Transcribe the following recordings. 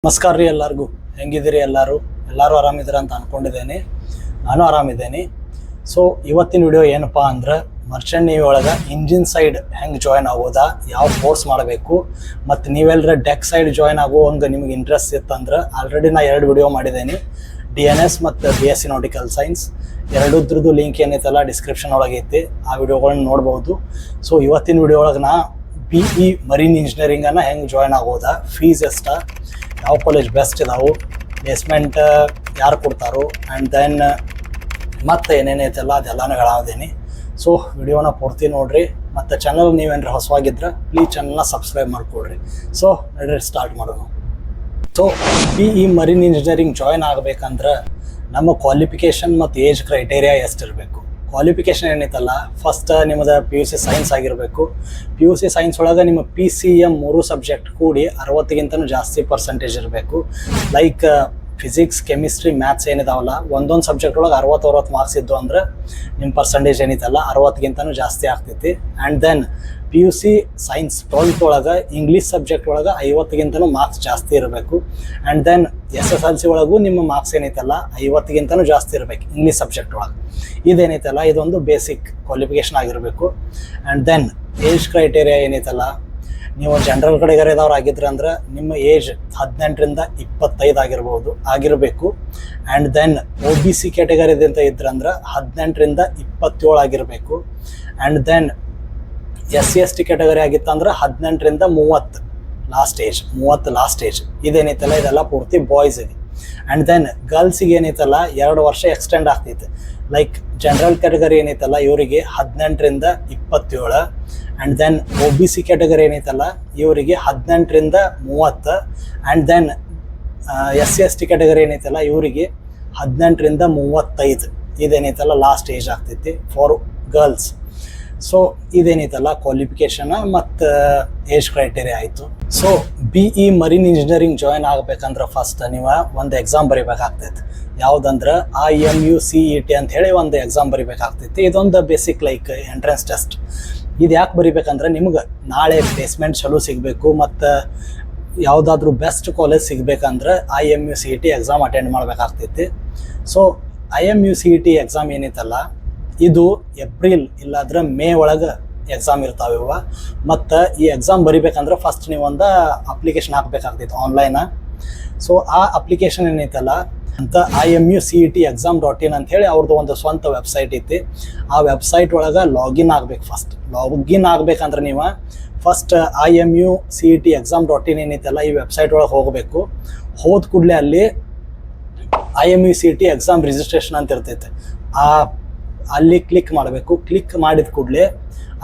ನಮಸ್ಕಾರ ರೀ ಎಲ್ಲರಿಗೂ. ಹೆಂಗಿದ್ದೀರಿ? ಎಲ್ಲರೂ ಆರಾಮಿದ್ದೀರ ಅಂತ ಅಂದ್ಕೊಂಡಿದ್ದೇನೆ. ನಾನು ಆರಾಮಿದ್ದೇನೆ. ಸೊ ಇವತ್ತಿನ ವಿಡಿಯೋ ಏನಪ್ಪ ಅಂದ್ರೆ ಮರ್ಚೆಂಟ್ ನೇವಿ ಒಳಗೆ ಇಂಜಿನ್ ಸೈಡ್ ಹೆಂಗೆ ಜಾಯ್ನ್ ಆಗೋದಾ, ಯಾವ ಕೋರ್ಸ್ ಮಾಡಬೇಕು, ಮತ್ತು ನೀವೆಲ್ಲರ ಡೆಕ್ ಸೈಡ್ ಜಾಯ್ನ್ ಆಗೋ ಹಂಗೆ ನಿಮ್ಗೆ ಇಂಟ್ರೆಸ್ಟ್ ಇತ್ತಂದ್ರೆ ಆಲ್ರೆಡಿ ನಾ 2 ವಿಡಿಯೋ ಮಾಡಿದ್ದೇನೆ. DNS ಮತ್ತು BSc ನಾಟಿಕಲ್ ಸೈನ್ಸ್ ಎರಡೂದ್ರದ್ದು ಲಿಂಕ್ ಏನೈತಲ್ಲ ಡಿಸ್ಕ್ರಿಪ್ಷನ್ ಒಳಗೆ ಐತಿ. ಆ ವಿಡಿಯೋಗಳನ್ನ ನೋಡ್ಬೋದು. ಸೊ ಇವತ್ತಿನ ವಿಡಿಯೋ ಒಳಗೆ ನಾ BE ಮರೀನ್ ಇಂಜಿನಿಯರಿಂಗನ್ನು ಹೆಂಗೆ ಜಾಯ್ನ್ ಆಗೋದಾ, ಫೀಸ್ ಎಷ್ಟು, ಯಾವ ಕಾಲೇಜ್ ಬೆಸ್ಟ್ ಇದಾವೆ, ಪ್ಲೇಸ್ಮೆಂಟ್ ಯಾರು ಕೊಡ್ತಾರೋ, ಆ್ಯಂಡ್ ದೆನ್ ಮತ್ತು ಏನೇನೈತಲ್ಲ ಅದೆಲ್ಲನೂ ಹೇಳಾದೀನಿ. ಸೊ ವಿಡಿಯೋನ ಪೂರ್ತಿ ನೋಡಿರಿ. ಮತ್ತು ಚಾನಲ್ ನೀವೇನಾರ ಹೊಸವಾಗಿದ್ರೆ ಪ್ಲೀಸ್ ಚಾನಲ್ನ ಸಬ್ಸ್ಕ್ರೈಬ್ ಮಾಡಿಕೊಡ್ರಿ. ಸೊ ನಡ್ರಿ ಸ್ಟಾರ್ಟ್ ಮಾಡೋಣ. So BE marine engineering join ಆಗಬೇಕಂದ್ರೆ ನಮ್ಮ ಕ್ವಾಲಿಫಿಕೇಷನ್ ಮತ್ತು ಏಜ್ ಕ್ರೈಟೇರಿಯಾ ಎಷ್ಟಿರಬೇಕು. ಕ್ವಾಲಿಫಿಕೇಷನ್ ಏನೈತಲ್ಲ, ಫಸ್ಟ್ ನಿಮ್ಮದು PUC ಸೈನ್ಸ್ ಆಗಿರಬೇಕು. PUC ಸೈನ್ಸ್ ಒಳಗೆ ನಿಮ್ಮ PCM 3 ಸಬ್ಜೆಕ್ಟ್ ಕೂಡಿ 60ಗಿಂತನೂ ಜಾಸ್ತಿ ಪರ್ಸೆಂಟೇಜ್ ಇರಬೇಕು. ಲೈಕ್ ಫಿಸಿಕ್ಸ್, ಕೆಮಿಸ್ಟ್ರಿ, ಮ್ಯಾಥ್ಸ್ ಏನಿದಾವಲ್ಲ, ಒಂದೊಂದು ಸಬ್ಜೆಕ್ಟ್ ಒಳಗೆ 60 ಮಾರ್ಕ್ಸ್ ಇದ್ದು ಅಂದ್ರೆ ನಿಮ್ಮ ಪರ್ಸೆಂಟೇಜ್ ಏನೈತಲ್ಲ 60ಗಿಂತನೂ ಜಾಸ್ತಿ ಆಗ್ತೈತಿ. And then PUC science 12th ಒಳಗೆ ಇಂಗ್ಲೀಷ್ ಸಬ್ಜೆಕ್ಟ್ ಒಳಗೆ 50ಗಿಂತನೂ ಮಾರ್ಕ್ಸ್ ಜಾಸ್ತಿ ಇರಬೇಕು. ಆ್ಯಂಡ್ ದೆನ್ SSLC ಒಳಗೂ ನಿಮ್ಮ ಮಾರ್ಕ್ಸ್ ಏನೈತಲ್ಲ 50ಗಿಂತನೂ ಜಾಸ್ತಿ ಇರಬೇಕು ಇಂಗ್ಲೀಷ್ ಸಬ್ಜೆಕ್ಟ್ ಒಳಗೆ. ಇದೇನೈತಲ್ಲ ಇದೊಂದು ಬೇಸಿಕ್ ಕ್ವಾಲಿಫಿಕೇಷನ್ ಆಗಿರಬೇಕು. ಆ್ಯಂಡ್ ದೆನ್ ಏಜ್ ಕ್ರೈಟೇರಿಯಾ ಏನೈತಲ್ಲ, ನೀವು ಜನರಲ್ ಕಡೆಗಾರಿದವ್ರು ಆಗಿದ್ರೆ ಅಂದ್ರೆ ನಿಮ್ಮ ಏಜ್ 18ರಿಂದ 25 ಆಗಿರಬೇಕು. ಆ್ಯಂಡ್ ದೆನ್ OBC ಕ್ಯಾಟಗರಿದ ಅಂತ ಇದ್ರಂದ್ರೆ 18ರಿಂದ 27 ಆಗಿರಬೇಕು. And then SC ST category ಆಗಿತ್ತಂದ್ರೆ 18ರಿಂದ 30 ಲಾಸ್ಟ್ ಏಜ್. ಇದೇನೈತಲ್ಲ ಇದೆಲ್ಲ ಪೂರ್ತಿ ಬಾಯ್ಸ್ ಇದೆ. ಆ್ಯಂಡ್ ದೆನ್ ಗರ್ಲ್ಸಿಗೆ ಏನೈತಲ್ಲ 2 ವರ್ಷ ಎಕ್ಸ್ಟೆಂಡ್ ಆಗ್ತೈತೆ. ಲೈಕ್ ಜನರಲ್ ಕ್ಯಾಟಗರಿ ಏನೈತಲ್ಲ ಇವರಿಗೆ 18ರಿಂದ 27. ಆ್ಯಂಡ್ ದೆನ್ OBC ಕ್ಯಾಟಗರಿ ಏನೈತಲ್ಲ ಇವರಿಗೆ 18ರಿಂದ 30. And then SC ST category ಏನೈತಲ್ಲ ಇವರಿಗೆ 18ರಿಂದ 35. ಇದೇನೈತಲ್ಲ ಲಾಸ್ಟ್ ಏಜ್ ಆಗ್ತೈತಿ ಫಾರ್ ಗರ್ಲ್ಸ್. ಸೊ ಇದೇನೈತಲ್ಲ ಕ್ವಾಲಿಫಿಕೇಷನ್ ಮತ್ತು ಏಜ್ ಕ್ರೈಟೇರಿಯಾ ಆಯಿತು. So BE marine engineering join ಆಗಬೇಕಂದ್ರೆ ಫಸ್ಟ್ ನೀವು ಒಂದು ಎಕ್ಸಾಮ್ ಬರೀಬೇಕಾಗ್ತೈತಿ. ಯಾವುದಂದ್ರೆ IMU CET ಅಂತ ಹೇಳಿ ಒಂದು ಎಕ್ಸಾಮ್ ಬರೀಬೇಕಾಗ್ತೈತಿ. ಇದೊಂದು ಬೇಸಿಕ್ ಲೈಕ್ ಎಂಟ್ರೆನ್ಸ್ ಟೆಸ್ಟ್. ಇದು ಯಾಕೆ ಬರೀಬೇಕಂದ್ರೆ ನಿಮ್ಗೆ ನಾಳೆ ಪ್ಲೇಸ್ಮೆಂಟ್ ಚಲೋ ಸಿಗಬೇಕು ಮತ್ತು ಯಾವುದಾದ್ರೂ ಬೆಸ್ಟ್ ಕಾಲೇಜ್ ಸಿಗಬೇಕಂದ್ರೆ IMU CET ಎಕ್ಸಾಮ್ ಅಟೆಂಡ್ ಮಾಡಬೇಕಾಗ್ತೈತಿ. ಸೊ IMU CET ಎಕ್ಸಾಮ್ ಏನೈತಲ್ಲ ಇದು ಏಪ್ರಿಲ್ ಇಲ್ಲಾಂದ್ರೆ ಮೇ ಒಳಗೆ ಎಕ್ಸಾಮ್ ಇರ್ತಾವಿವ. ಮತ್ತು ಈ ಎಕ್ಸಾಮ್ ಬರಿಬೇಕಂದ್ರೆ ಫಸ್ಟ್ ನೀವು ಒಂದು ಅಪ್ಲಿಕೇಶನ್ ಹಾಕಬೇಕಾಗ್ತೈತೆ ಆನ್ಲೈನ. ಸೊ ಆ ಅಪ್ಲಿಕೇಶನ್ ಏನೈತಲ್ಲ ಅಂತ IMUCET.exam.in ಅಂತ ಹೇಳಿ ಅವ್ರದ್ದು ಒಂದು ಸ್ವಂತ ವೆಬ್ಸೈಟ್ ಐತಿ. ಆ ವೆಬ್ಸೈಟ್ ಒಳಗೆ ಲಾಗಿನ್ ಆಗ್ಬೇಕು. ಲಾಗಿನ್ ಆಗ್ಬೇಕಂದ್ರೆ ನೀವು ಫಸ್ಟ್ IMUCET.exam.in ಏನೈತಲ್ಲ ಈ ವೆಬ್ಸೈಟ್ ಒಳಗೆ ಹೋಗಬೇಕು. ಹೋದ ಕೂಡಲೇ ಅಲ್ಲಿ IMUCET ಎಕ್ಸಾಮ್ ರಿಜಿಸ್ಟ್ರೇಷನ್ ಅಂತ ಇರ್ತೈತೆ. ಅಲ್ಲಿ ಕ್ಲಿಕ್ ಮಾಡಬೇಕು. ಕ್ಲಿಕ್ ಮಾಡಿದ ಕೂಡಲೇ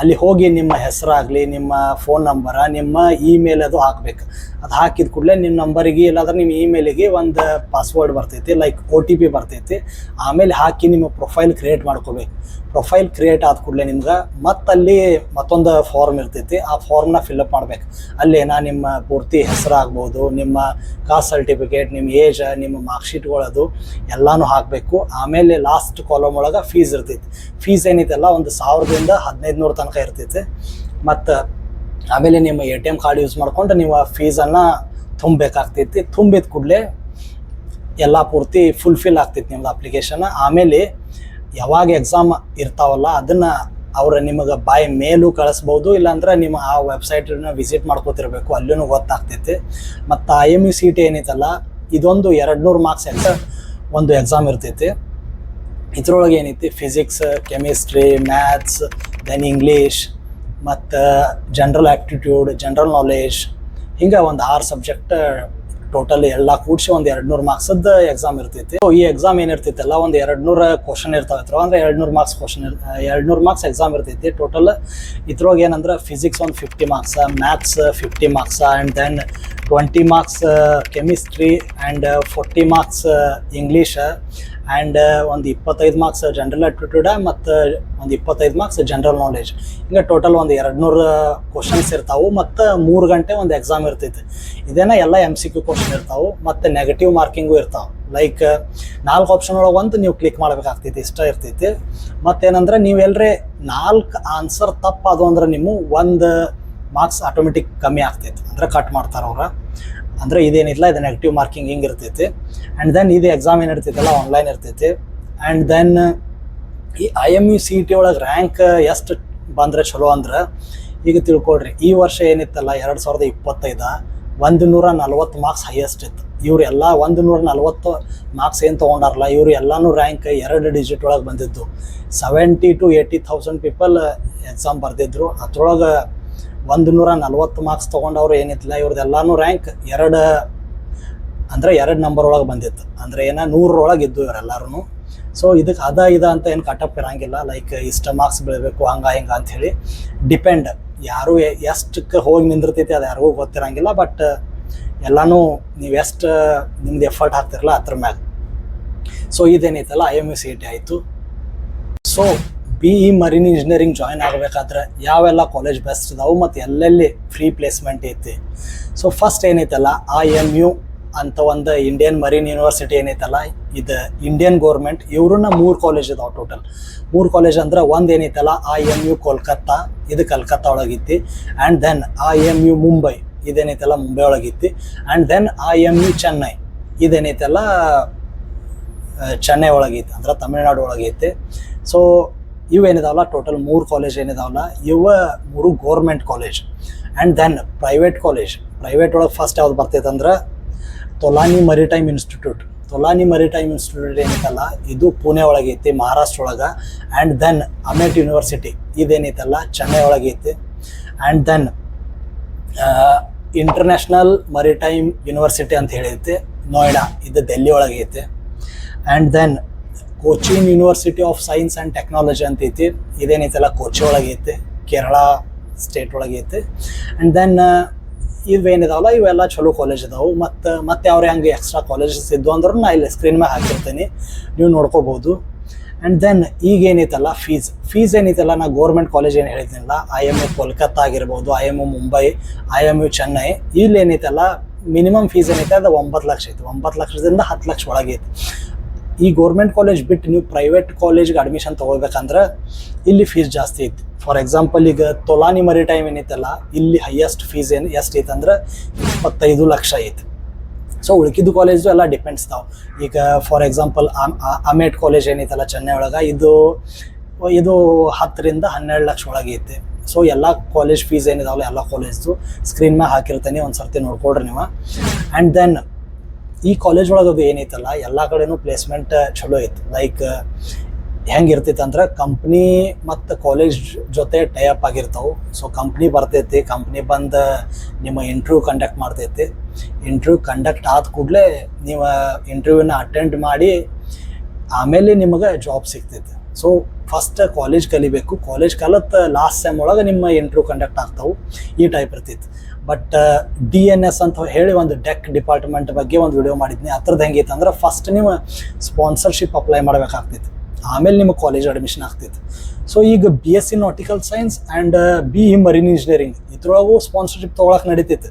ಅಲ್ಲಿ ಹೋಗಿ ನಿಮ್ಮ ಹೆಸರಾಗಲಿ, ನಿಮ್ಮ ಫೋನ್ ನಂಬರ, ನಿಮ್ಮ ಇಮೇಲ್ ಅದು ಹಾಕಬೇಕು. ಅದು ಹಾಕಿದ ಕೂಡಲೇ ನಿಮ್ಮ ನಂಬರಿಗೆ ಇಲ್ಲಾಂದ್ರೆ ನಿಮ್ಮ ಇಮೇಲಿಗೆ ಒಂದು ಪಾಸ್ವರ್ಡ್ ಬರ್ತೈತಿ, ಲೈಕ್ OTP ಬರ್ತೈತಿ. ಆಮೇಲೆ ಹಾಕಿ ನಿಮ್ಮ ಪ್ರೊಫೈಲ್ ಕ್ರಿಯೇಟ್ ಮಾಡ್ಕೋಬೇಕು. ಪ್ರೊಫೈಲ್ ಕ್ರಿಯೇಟ್ ಆದ ಕೂಡಲೇ ನಿಮ್ಗೆ ಮತ್ತಲ್ಲಿ ಮತ್ತೊಂದು ಫಾರ್ಮ್ ಇರ್ತೈತಿ. ಆ ಫಾರ್ಮ್ನ ಫಿಲ್ಅಪ್ ಮಾಡ್ಬೇಕು. ಅಲ್ಲೇನಾ ನಿಮ್ಮ ಪೂರ್ತಿ ಹೆಸರಾಗ್ಬೋದು, ನಿಮ್ಮ ಕಾಸ್ಟ್ ಸರ್ಟಿಫಿಕೇಟ್, ನಿಮ್ಮ ಏಜ್, ನಿಮ್ಮ ಮಾರ್ಕ್ಶೀಟ್ಗಳದು ಎಲ್ಲನೂ ಹಾಕಬೇಕು. ಆಮೇಲೆ ಲಾಸ್ಟ್ ಕಾಲಮ್ ಒಳಗೆ ಫೀಸ್ ಇರ್ತೈತಿ. ಫೀಸ್ ಏನೈತಲ್ಲ 1000ದಿಂದ 1500 ತನಕ ಇರ್ತೈತಿ. ಮತ್ತು ಆಮೇಲೆ ನಿಮ್ಮ ATM ಕಾರ್ಡ್ ಯೂಸ್ ಮಾಡ್ಕೊಂಡು ನೀವು ಆ ಫೀಸನ್ನು ತುಂಬಬೇಕಾಗ್ತೈತಿ. ತುಂಬಿದ ಕೂಡಲೇ ಎಲ್ಲ ಪೂರ್ತಿ ಫುಲ್ಫಿಲ್ ಆಗ್ತೈತಿ ನಿಮ್ಮದು ಅಪ್ಲಿಕೇಶನ್. ಆಮೇಲೆ ಯಾವಾಗ ಎಕ್ಸಾಮ್ ಇರ್ತಾವಲ್ಲ ಅದನ್ನು ಅವ್ರು ನಿಮಗೆ ಬೈ ಮೇಲೂ ಕಳಿಸ್ಬೋದು, ಇಲ್ಲಾಂದ್ರೆ ನಿಮ್ಮ ಆ ವೆಬ್ಸೈಟನ್ನ ವಿಸಿಟ್ ಮಾಡ್ಕೋತಿರ್ಬೇಕು, ಅಲ್ಲೂ ಗೊತ್ತಾಗ್ತೈತಿ. ಮತ್ತು IMU CET ಏನೈತಲ್ಲ ಇದೊಂದು 200 ಮಾರ್ಕ್ಸ್ ಅಂತ ಒಂದು ಎಕ್ಸಾಮ್ ಇರ್ತೈತಿ. ಇದ್ರೊಳಗೆ ಏನೈತಿ physics, chemistry, maths, then English ಮತ್ತು ಜನರಲ್ ಆ್ಯಪ್ಟಿಟ್ಯೂಡ್, ಜನರಲ್ ನಾಲೆಜ್, ಹಿಂಗೆ ಒಂದು 6 ಸಬ್ಜೆಕ್ಟ್ ಟೋಟಲ್ ಎಲ್ಲ ಕೂಡಿಸಿ ಒಂದು 200 ಮಾರ್ಕ್ಸದ್ದು ಎಕ್ಸಾಮ್ ಇರ್ತೈತಿ. ಈ ಎಕ್ಸಾಮ್ ಏನಿರ್ತೈತಲ್ಲ ಒಂದು 200 ಕ್ವಶನ್ ಇರ್ತಾವೆ. ಅಂದರೆ 200 ಮಾರ್ಕ್ಸ್ ಎಕ್ಸಾಮ್ ಇರ್ತೈತಿ ಟೋಟಲ್. ಇದ್ರೊಳಗೆ ಏನಂದ್ರೆ ಫಿಸಿಕ್ಸ್ ಒಂದು 50 marks, maths 50 marks, and then 20 marks chemistry, and 40 marks English, and ಒಂದು 25 ಮಾರ್ಕ್ಸ್ ಜನರಲ್ ಆ್ಯಪ್ಟಿಟ್ಯೂಡ, ಮತ್ತು ಒಂದು 25 ಮಾರ್ಕ್ಸ್ ಜನರಲ್ ನಾಲೆಜ್. ಹಿಂಗೆ ಟೋಟಲ್ ಒಂದು 200 ಕ್ವಶನ್ಸ್ ಇರ್ತಾವೆ. ಮತ್ತು 3 ಗಂಟೆ ಒಂದು ಎಕ್ಸಾಮ್ ಇರ್ತೈತಿ. ಇದೇನ ಎಲ್ಲ MCQ ಕ್ವಶನ್ ಇರ್ತಾವೆ ಮತ್ತು ನೆಗೆಟಿವ್ ಮಾರ್ಕಿಂಗು ಇರ್ತಾವೆ. ಲೈಕ್ 4 ಆಪ್ಷನ್ ಒಳಗೆ ಒಂದು ನೀವು ಕ್ಲಿಕ್ ಮಾಡಬೇಕಾಗ್ತೈತಿ, ಇಷ್ಟ ಇರ್ತೈತಿ. ಮತ್ತೇನಂದ್ರೆ ನೀವು ಎಲ್ಲರೇ 4 ಆನ್ಸರ್ ತಪ್ಪಾದು ಅಂದ್ರೆ ನೀವು 1 ಮಾರ್ಕ್ಸ್ ಆಟೋಮೆಟಿಕ್ ಕಮ್ಮಿ ಆಗ್ತೈತಿ, ಅಂದರೆ ಕಟ್ ಮಾಡ್ತಾರೆ ಅವ್ರು. ಅಂದರೆ ಇದೇನಿಲ್ಲ ಇದು ನೆಗೆಟಿವ್ ಮಾರ್ಕಿಂಗ್ ಹಿಂಗೆ ಇರ್ತೈತಿ. ಆ್ಯಂಡ್ ದೆನ್ ಇದು ಎಕ್ಸಾಮ್ ಏನು ಇರ್ತೈತಲ್ಲ ಆನ್ಲೈನ್ ಇರ್ತೈತಿ. ಆ್ಯಂಡ್ ದೆನ್ ಈ IMU CET ಒಳಗೆ ರ್ಯಾಂಕ್ ಎಷ್ಟು ಬಂದರೆ ಚಲೋ ಅಂದ್ರೆ, ಈಗ ತಿಳ್ಕೊಳ್ರಿ, ಈ ವರ್ಷ ಏನಿತ್ತಲ್ಲ 2025 140 ಮಾರ್ಕ್ಸ್ ಹೈಯೆಸ್ಟ್ ಇತ್ತು. ಇವ್ರು ಎಲ್ಲ 140 ಮಾರ್ಕ್ಸ್ ಏನು ತೊಗೊಂಡಾರಲ್ಲ ಇವರು ಎಲ್ಲನೂ ರ್ಯಾಂಕ್ 2 ಡಿಜಿಟ್ ಒಳಗೆ ಬಂದಿದ್ದು. 70,000 to 80,000 ಪೀಪಲ್ ಎಕ್ಸಾಮ್ ಬರೆದಿದ್ರು. ಅದ್ರೊಳಗೆ 140 ಮಾರ್ಕ್ಸ್ ತೊಗೊಂಡವ್ರು ಏನಿತ್ತಿಲ್ಲ ಇವ್ರದ್ದೆಲ್ಲನೂ ರ್ಯಾಂಕ್ 2 ಅಂದರೆ 2 ನಂಬರ್ ಒಳಗೆ ಬಂದಿತ್ತು. ಅಂದರೆ ಏನೋ 100 ಒಳಗೆ ಇದ್ದು ಇವರೆಲ್ಲರೂ. ಸೊ ಇದಕ್ಕೆ ಇದು ಅಂತ ಏನು ಕಟಪ್ ಇರೋಂಗಿಲ್ಲ, ಲೈಕ್ ಇಷ್ಟ ಮಾರ್ಕ್ಸ್ ಬೀಳಬೇಕು ಹಂಗೆ ಹಿಂಗೆ ಅಂಥೇಳಿ ಡಿಪೆಂಡ್. ಯಾರು ಎಷ್ಟಕ್ಕೆ ಹೋಗಿ ನಿಂದಿರ್ತೈತಿ ಅದು ಯಾರಿಗೂ ಗೊತ್ತಿರೋಂಗಿಲ್ಲ. ಬಟ್ ಎಲ್ಲನೂ ನೀವು ಎಷ್ಟು ನಿಮ್ದು ಎಫರ್ಟ್ ಹಾಕ್ತಿರಲ್ಲ ಅದ್ರ ಮ್ಯಾಗ. ಸೊ ಇದೇನೈತಲ್ಲ IMU CET ಆಯಿತು. So BE marine engineering join ಆಗಬೇಕಾದ್ರೆ ಯಾವೆಲ್ಲ ಕಾಲೇಜ್ ಬೆಸ್ಟ್ ಇದಾವೆ ಮತ್ತು ಎಲ್ಲೆಲ್ಲಿ ಫ್ರೀ ಪ್ಲೇಸ್ಮೆಂಟ್ ಐತಿ. ಸೊ ಫಸ್ಟ್ ಏನೈತಲ್ಲ IMU ಅಂತ ಒಂದು ಇಂಡಿಯನ್ ಮರೀನ್ ಯೂನಿವರ್ಸಿಟಿ ಏನೈತಲ್ಲ, ಇದು ಇಂಡಿಯನ್ ಗೌರ್ಮೆಂಟ್ ಇವ್ರನ್ನ 3 ಕಾಲೇಜ್ ಇದಾವೆ ಟೋಟಲ್. 3 ಕಾಲೇಜ್ ಅಂದ್ರೆ ಒಂದು ಏನೈತಲ್ಲ IMU ಕೋಲ್ಕತ್ತಾ, ಇದು ಕಲ್ಕತ್ತಾ ಒಳಗೈತಿ. ಆ್ಯಂಡ್ ದೆನ್ IMU ಮುಂಬೈ, ಇದೇನೈತಲ್ಲ ಮುಂಬೈ ಒಳಗೈತಿ. ಆ್ಯಂಡ್ ದೆನ್ IMU ಚೆನ್ನೈ, ಇದೇನೈತಲ್ಲ ಚೆನ್ನೈ ಒಳಗೈತಿ, ಅಂದ್ರೆ ತಮಿಳ್ನಾಡು ಒಳಗೈತಿ. ಸೊ ಇವೇನಿದಾವಲ್ಲ ಟೋಟಲ್ 3 ಕಾಲೇಜ್ ಏನಿದಾವಲ್ಲ ಇವ 3 government college. And then private college, private ಒಳಗೆ ಫಸ್ಟ್ ಯಾವ್ದು ಬರ್ತೈತೆ ಅಂದ್ರೆ Tolani Maritime Institute. Tolani Maritime Institute ಏನೈತಲ್ಲ ಇದು ಪುಣೆ ಒಳಗೈತಿ, ಮಹಾರಾಷ್ಟ್ರ ಒಳಗೆ. ಆ್ಯಂಡ್ ದೆನ್ ಅಮೆಟ್ ಯೂನಿವರ್ಸಿಟಿ ಇದೇನೈತಲ್ಲ ಚೆನ್ನೈ ಒಳಗೈತಿ. And then International Maritime University ಅಂತ ಹೇಳೈತಿ ನೋಯ್ಡಾ, ಇದು ಡೆಲ್ಲಿ ಒಳಗೈತಿ. And then Cochin University of Science and Technology ಅಂತೈತಿ, ಇದೇನೈತಲ್ಲ ಕೊಚ್ಚಿ ಒಳಗೈತಿ, ಕೇರಳ ಸ್ಟೇಟ್ ಒಳಗೈತಿ. ಆ್ಯಂಡ್ ದೆನ್ ಇವೇನಿದಾವಲ್ಲ ಇವೆಲ್ಲ ಚಲೋ ಕಾಲೇಜ್ ಇದಾವೆ. ಮತ್ತು ಅವ್ರು ಹಂಗೆ ಎಕ್ಸ್ಟ್ರಾ ಕಾಲೇಜಸ್ ಇದ್ದು ಅಂದ್ರೂ ನಾ ಇಲ್ಲಿ ಸ್ಕ್ರೀನ್ ಮ್ಯಾಗ ಹಾಕಿರ್ತೀನಿ, ನೀವು ನೋಡ್ಕೋಬೋದು. ಆ್ಯಂಡ್ ದೆನ್ ಈಗ ಏನೈತಲ್ಲ ಫೀಸ್ ಏನೈತಲ್ಲ, ನಾ ಗೋರ್ಮೆಂಟ್ ಕಾಲೇಜ್ ಏನು ಹೇಳ್ತೀನಿಲ್ಲ, IMU ಕೋಲ್ಕತ್ತಾ ಆಗಿರ್ಬೋದು, IMU ಮುಂಬೈ, IMU ಚೆನ್ನೈ, ಇಲ್ಲಿ ಏನೈತಲ್ಲ ಮಿನಿಮಮ್ ಫೀಸ್ ಏನೈತೆ ಅದು 9 ಲಕ್ಷ ಐತಿ. 9 ಲಕ್ಷದಿಂದ 10 ಲಕ್ಷ ಒಳಗೈತಿ. ಈ ಗೋರ್ಮೆಂಟ್ ಕಾಲೇಜ್ ಬಿಟ್ಟು ನೀವು ಪ್ರೈವೇಟ್ ಕಾಲೇಜ್ಗೆ ಅಡ್ಮಿಷನ್ ತೊಗೊಳ್ಬೇಕಂದ್ರೆ ಇಲ್ಲಿ ಫೀಸ್ ಜಾಸ್ತಿ ಐತಿ. ಫಾರ್ ಎಕ್ಸಾಂಪಲ್ ಈಗ ತೊಲಾನಿ ಮರಿಟೈಮ್ ಏನೈತಲ್ಲ ಇಲ್ಲಿ ಹೈಯೆಸ್ಟ್ ಫೀಸ್ ಎಷ್ಟು ಐತೆ ಅಂದ್ರೆ 25 ಲಕ್ಷ ಐತಿ. ಸೊ ಉಳ್ಕಿದ್ದು ಕಾಲೇಜು ಎಲ್ಲ ಡಿಪೆಂಡ್ಸ್ ತಾವು. ಈಗ ಫಾರ್ ಎಕ್ಸಾಂಪಲ್ ಅಮೇಟ್ ಕಾಲೇಜ್ ಏನೈತಲ್ಲ ಚೆನ್ನೈ ಒಳಗೆ ಇದು 10 ರಿಂದ 12 ಲಕ್ಷ ಒಳಗೆ ಐತಿ. ಸೊ ಎಲ್ಲ ಕಾಲೇಜ್ ಫೀಸ್ ಏನಿದಾವಲ್ಲ ಎಲ್ಲ ಕಾಲೇಜ್ದು ಸ್ಕ್ರೀನ್ ಮ್ಯಾಗ ಹಾಕಿರ್ತೀನಿ, ಒಂದು ಸರ್ತಿ ನೋಡ್ಕೊಡ್ರಿ ನೀವು. ಆ್ಯಂಡ್ ದೆನ್ ಈ ಕಾಲೇಜ್ ಒಳಗೆ ಅದು ಏನೈತಲ್ಲ ಎಲ್ಲ ಕಡೆನೂ ಪ್ಲೇಸ್ಮೆಂಟ್ ಚಲೋ ಐತಿ. ಲೈಕ್ ಹೆಂಗಿರ್ತೈತೆ ಅಂದ್ರೆ ಕಂಪ್ನಿ ಮತ್ತು ಕಾಲೇಜ್ ಜೊತೆ ಟೈಅಪ್ ಆಗಿರ್ತಾವೆ. ಸೊ ಕಂಪ್ನಿ ಬರ್ತೈತಿ, ಕಂಪ್ನಿ ಬಂದು ನಿಮ್ಮ ಇಂಟರ್ವ್ಯೂ ಕಂಡಕ್ಟ್ ಮಾಡ್ತೈತಿ. ಇಂಟರ್ವ್ಯೂ ಕಂಡಕ್ಟ್ ಆದ ಕೂಡಲೇ ನೀವು ಇಂಟರ್ವ್ಯೂನ ಅಟೆಂಡ್ ಮಾಡಿ ಆಮೇಲೆ ನಿಮಗೆ ಜಾಬ್ ಸಿಗ್ತೈತೆ. ಸೊ ಫಸ್ಟ್ ಕಾಲೇಜ್ ಕಲಿಬೇಕು, ಕಾಲೇಜ್ ಕಲಿತು ಲಾಸ್ಟ್ ಸೆಮ್ ಒಳಗೆ ನಿಮ್ಮ ಇಂಟರ್ವ್ಯೂ ಕಂಡಕ್ಟ್ ಆಗ್ತಾವೆ, ಈ ಟೈಪ್ ಇರ್ತೈತಿ. ಬಟ್ DNS ಅಂತ ಹೇಳಿ ಒಂದು ಡೆಕ್ ಡಿಪಾರ್ಟ್ಮೆಂಟ್ ಬಗ್ಗೆ ಒಂದು ವಿಡಿಯೋ ಮಾಡಿದ್ನಿ. ಅದ್ರದ್ದು ಹೆಂಗೈತೆ ಅಂದ್ರೆ ಫಸ್ಟ್ ನೀವು ಸ್ಪಾನ್ಸರ್ಶಿಪ್ ಅಪ್ಲೈ ಮಾಡಬೇಕಾಗ್ತೈತಿ, ಆಮೇಲೆ ನಿಮಗೆ ಕಾಲೇಜ್ ಅಡ್ಮಿಷನ್ ಆಗ್ತೈತಿ. ಸೊ ಈಗ BSc nautical science and BE marine engineering ಇದ್ರೊಳಗೂ ಸ್ಪಾನ್ಸರ್ಶಿಪ್ ತೊಗೊಳಕ್ಕೆ ನಡೀತೈತಿ.